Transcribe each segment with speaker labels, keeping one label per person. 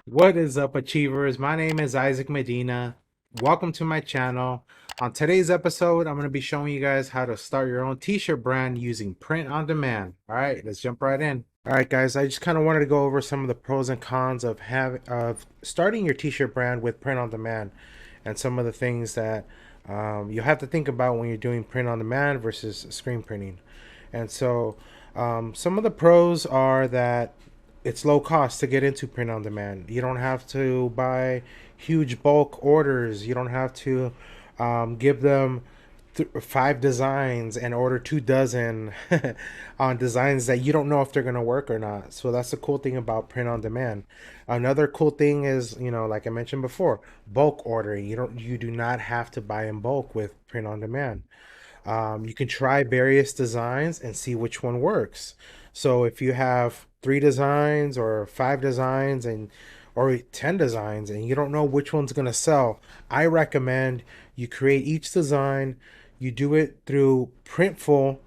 Speaker 1: What is up, achievers? My name is Isaac Medina. Welcome to my channel. On today's episode, I'm going to be showing you guys how to start your own t-shirt brand using print on demand. All right, let's jump right in. All right, guys, I just kind of wanted to go over some of the pros and cons of starting your t-shirt brand with print on demand, and some of the things that you have to think about when you're doing print on demand versus screen printing. And so, some of the pros are that it's low cost to get into print on demand. You don't have to buy huge bulk orders. You don't have to give them five designs and order 2 dozen on designs that you don't know if they're going to work or not. So that's the cool thing about print on demand. Another cool thing is, like I mentioned before, bulk ordering. You do not have to buy in bulk with print on demand. You can try various designs and see which one works. So if you have 3 designs or 5 designs or 10 designs and you don't know which one's going to sell, I recommend you create each design, you do it through Printful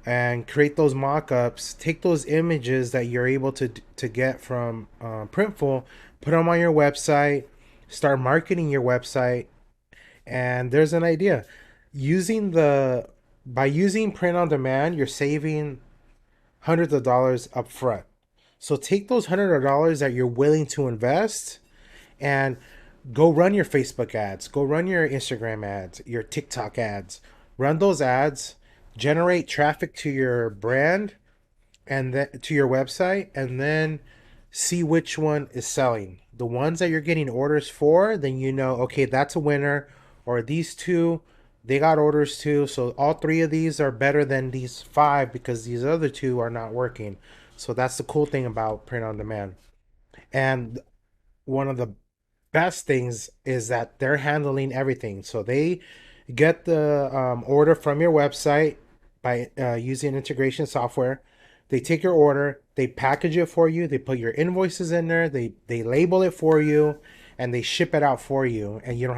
Speaker 1: and create those mock-ups, take those images that you're able to get from Printful, put them on your website, start marketing your website, and there's an idea. Using the By using print on demand, you're saving hundreds of dollars up front. So take those $100 that you're willing to invest and go run your Facebook ads, go run your Instagram ads, your TikTok ads. Run those ads, generate traffic to your brand and then to your website, and then see which one is selling. The ones that you're getting orders for, then you know, okay, that's a winner. Or these two, they got orders too. So all 3 of these are better than these 5 because these other 2 are not working. So that's the cool thing about print on demand. And one of the best things is that they're handling everything. So they get the order from your website by using integration software. They take your order, they package it for you, they put your invoices in there, they label it for you, and they ship it out for you. And you don't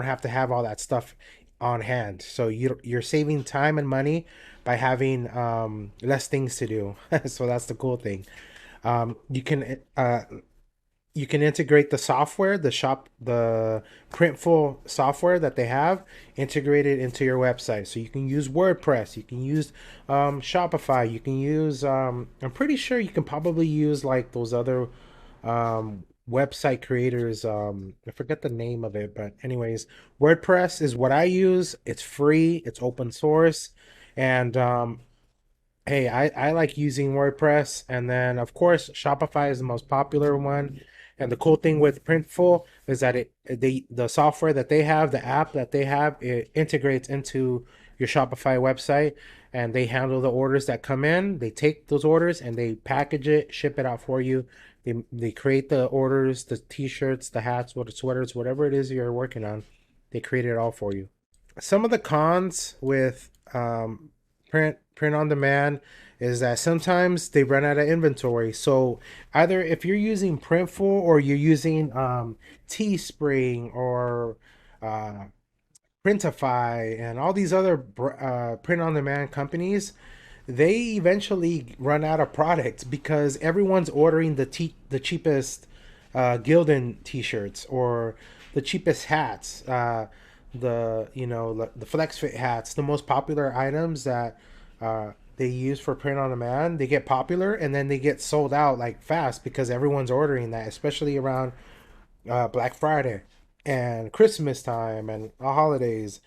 Speaker 1: have to have all that stuff on hand. So you're saving time and money by having less things to do. So that's the cool thing. You can integrate the software, the Printful software that they have, integrated into your website. So you can use WordPress, you can use Shopify, you can use. I'm pretty sure you can probably use like those other website creators. I forget the name of it, but anyways, WordPress is what I use. It's free, it's open source, and hey, I like using WordPress, and then of course Shopify is the most popular one. And the cool thing with Printful is that the software that they have, the app that they have, it integrates into your Shopify website, and they handle the orders that come in. They take those orders and they package it, ship it out for you. They create the orders, the t-shirts, the hats, what the sweaters, whatever it is you're working on. They create it all for you. Some of the cons with print on demand is that sometimes they run out of inventory. So either if you're using Printful or you're using Teespring or uh, Printify and all these other print on demand companies, they eventually run out of product because everyone's ordering the cheapest Gildan t-shirts or the cheapest hats, the flex fit hats, the most popular items that they use for print on demand. They get popular and then they get sold out like fast because everyone's ordering that, especially around Black Friday and Christmas time and the holidays.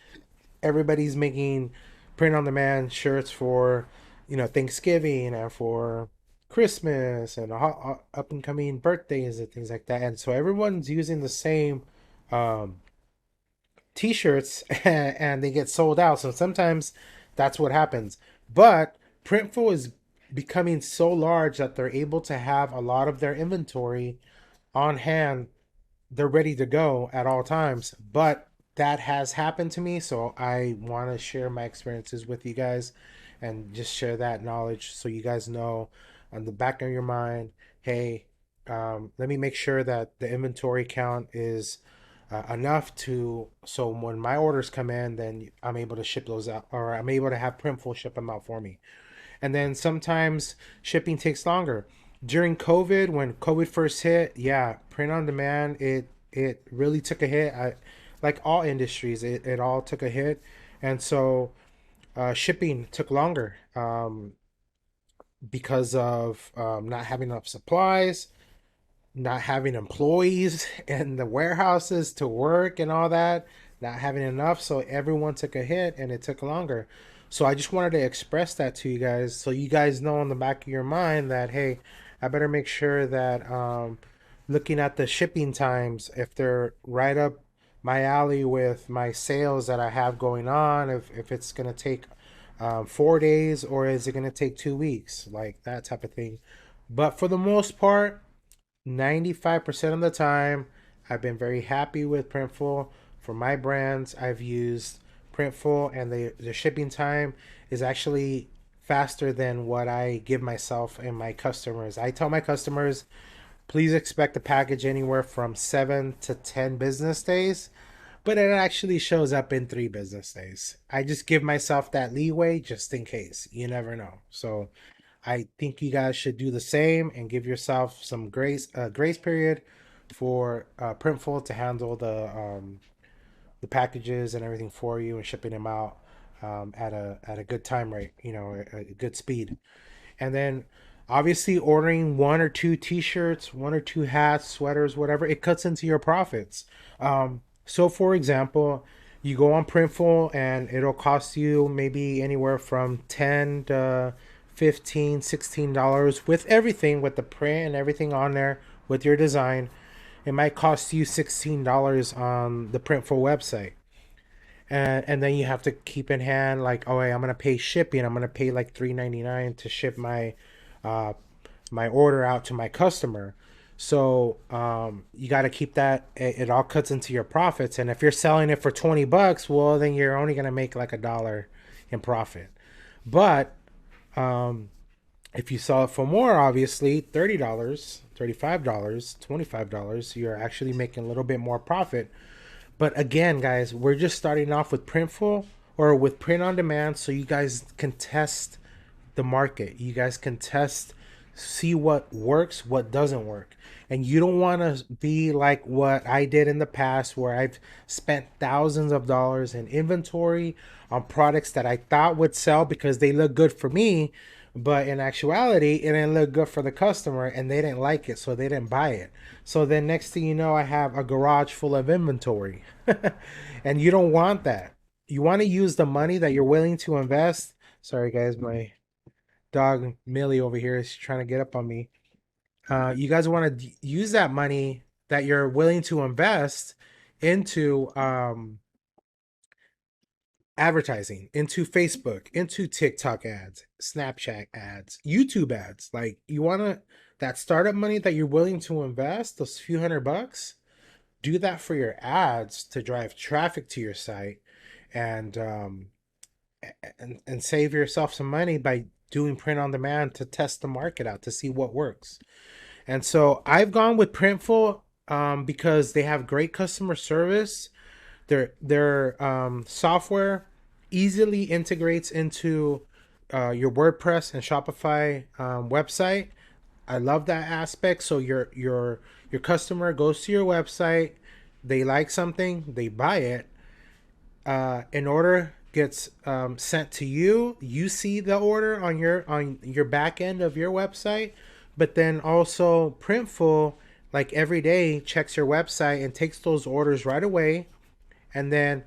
Speaker 1: Everybody's making print on demand shirts for Thanksgiving and for Christmas and up and coming birthdays and things like that. And so everyone's using the same um, t-shirts and they get sold out. So sometimes that's what happens. But Printful is becoming so large that they're able to have a lot of their inventory on hand. They're ready to go at all times. But that has happened to me, so I want to share my experiences with you guys and just share that knowledge so you guys know on the back of your mind, hey, let me make sure that the inventory count is enough to so when my orders come in, then I'm able to ship those out, or I'm able to have Printful ship them out for me. And then sometimes shipping takes longer. During COVID, when COVID first hit, yeah, print on demand, it really took a hit. Like all industries, it all took a hit, and so shipping took longer because of not having enough supplies, not having employees in the warehouses to work and all that, not having enough. So everyone took a hit and it took longer. So I just wanted to express that to you guys so you guys know in the back of your mind that, hey, I better make sure that looking at the shipping times, if they're right up my alley with my sales that I have going on, if it's going to take 4 days or is it going to take 2 weeks, like that type of thing. But for the most part, 95% of the time, I've been very happy with Printful. For my brands, I've used Printful, and the shipping time is actually faster than what I give myself and my customers. I tell my customers, please expect a package anywhere from 7 to 10 business days, but it actually shows up in 3 business days. I just give myself that leeway just in case. You never know. So I think you guys should do the same and give yourself some grace period for Printful to handle the packages and everything for you and shipping them out at a good time rate, a good speed. And then obviously ordering 1 or 2 t-shirts, 1 or 2 hats, sweaters, whatever, it cuts into your profits. So for example, you go on Printful and it'll cost you maybe anywhere from 10 to 15, $16 with everything, with the print and everything on there, with your design. It might cost you $16 on the Printful website. And then you have to keep in hand like, oh, hey, I'm gonna pay shipping. I'm gonna pay like $3.99 to ship uh, my order out to my customer. So you got to keep that. It all cuts into your profits. And if you're selling it for $20, well, then you're only gonna make like $1 in profit. But if you sell it for more, obviously $30, $35, $25, you're actually making a little bit more profit. But again, guys, we're just starting off with Printful or with print on demand so you guys can test the market. You guys can test, see what works, what doesn't work. And you don't want to be like what I did in the past where I've spent thousands of dollars in inventory on products that I thought would sell because they look good for me, but in actuality, it didn't look good for the customer and they didn't like it, so they didn't buy it. So then next thing you know, I have a garage full of inventory. And you don't want that. You want to use the money that you're willing to invest. Sorry, guys, my dog Millie over here is trying to get up on me. You guys want to use that money that you're willing to invest into advertising, into Facebook, into TikTok ads, Snapchat ads, YouTube ads. Like you want to that startup money that you're willing to invest, those few $100, do that for your ads to drive traffic to your site and save yourself some money by doing print on demand to test the market out to see what works. And so I've gone with Printful because they have great customer service. Their software easily integrates into your WordPress and Shopify website. I love that aspect. So your customer goes to your website, they like something, they buy it, an order gets sent to you. You see the order on your back end of your website, but then also Printful, like every day, checks your website and takes those orders right away, and then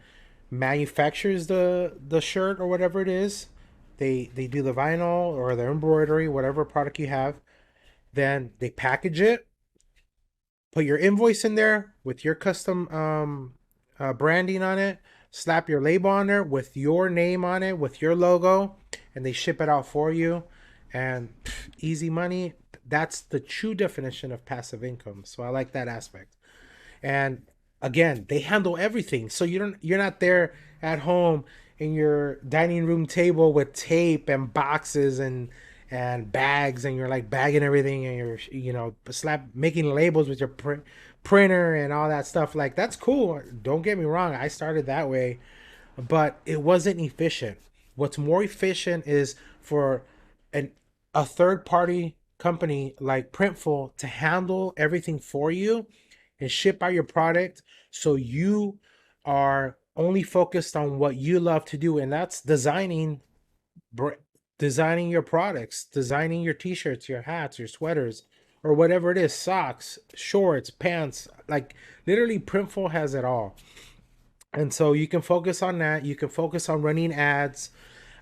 Speaker 1: manufactures the shirt or whatever it is. They do the vinyl or the embroidery, whatever product you have. Then they package it, put your invoice in there with your custom branding on it, slap your label on there with your name on it, with your logo, and they ship it out for you. And easy money. That's the true definition of passive income. So I like that aspect. And again, they handle everything. So you're not there at home in your dining room table with tape and boxes and bags, and you're like bagging everything, and you're slap making labels with your printer and all that stuff. Like that's cool. Don't get me wrong. I started that way, but it wasn't efficient. What's more efficient is for an a third party company like Printful to handle everything for you and ship out your product, so you are only focused on what you love to do, and that's br- designing your products, designing your t-shirts, your hats, your sweaters, or whatever it is, socks, shorts, pants. Like literally Printful has it all. And so you can focus on that. You can focus on running ads,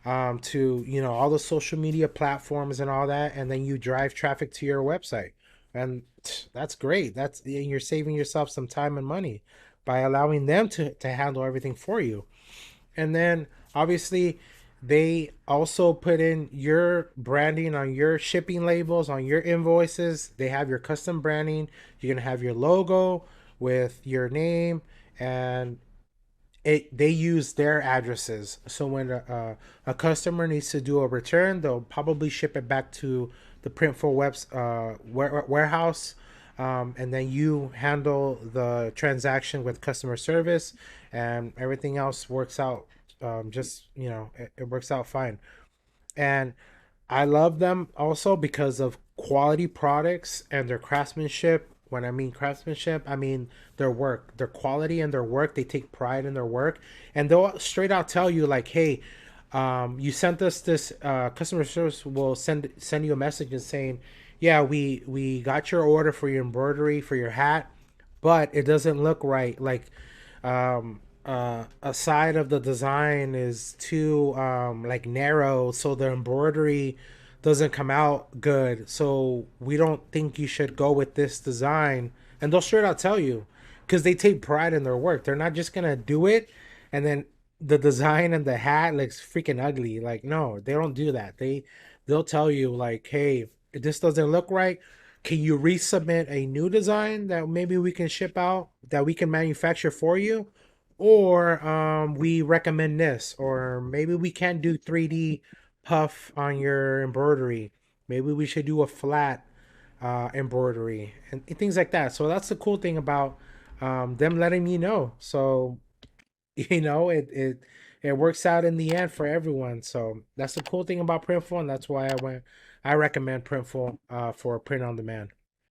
Speaker 1: to all the social media platforms and all that, and then you drive traffic to your website, and that's great. That's You're saving yourself some time and money by allowing them to handle everything for you. And then obviously they also put in your branding on your shipping labels, on your invoices. They have your custom branding. You're gonna have your logo with your name, and they use their addresses. So when a customer needs to do a return, they'll probably ship it back to the Printful warehouse, and then you handle the transaction with customer service, and everything else works out. It works out fine. And I love them also because of quality products and their craftsmanship. When I mean craftsmanship, I mean their work, their quality and their work. They take pride in their work, and they'll straight out tell you like, "Hey, you sent us this." Customer service will send you a message and saying, "Yeah, we got your order for your embroidery for your hat, but it doesn't look right. Like, a side of the design is too like narrow, so the embroidery doesn't come out good. So we don't think you should go with this design." And they'll straight out tell you, because they take pride in their work. They're not just gonna do it and then the design and the hat looks freaking ugly. Like, no, they don't do that. They'll tell you like, "Hey, this doesn't look right. Can you resubmit a new design that maybe we can ship out, that we can manufacture for you? Or we recommend this, or maybe we can't do 3D puff on your embroidery. Maybe we should do a flat embroidery," and things like that. So that's the cool thing about them letting me know. So it works out in the end for everyone. So that's the cool thing about Printful, and that's why I recommend Printful for print on demand.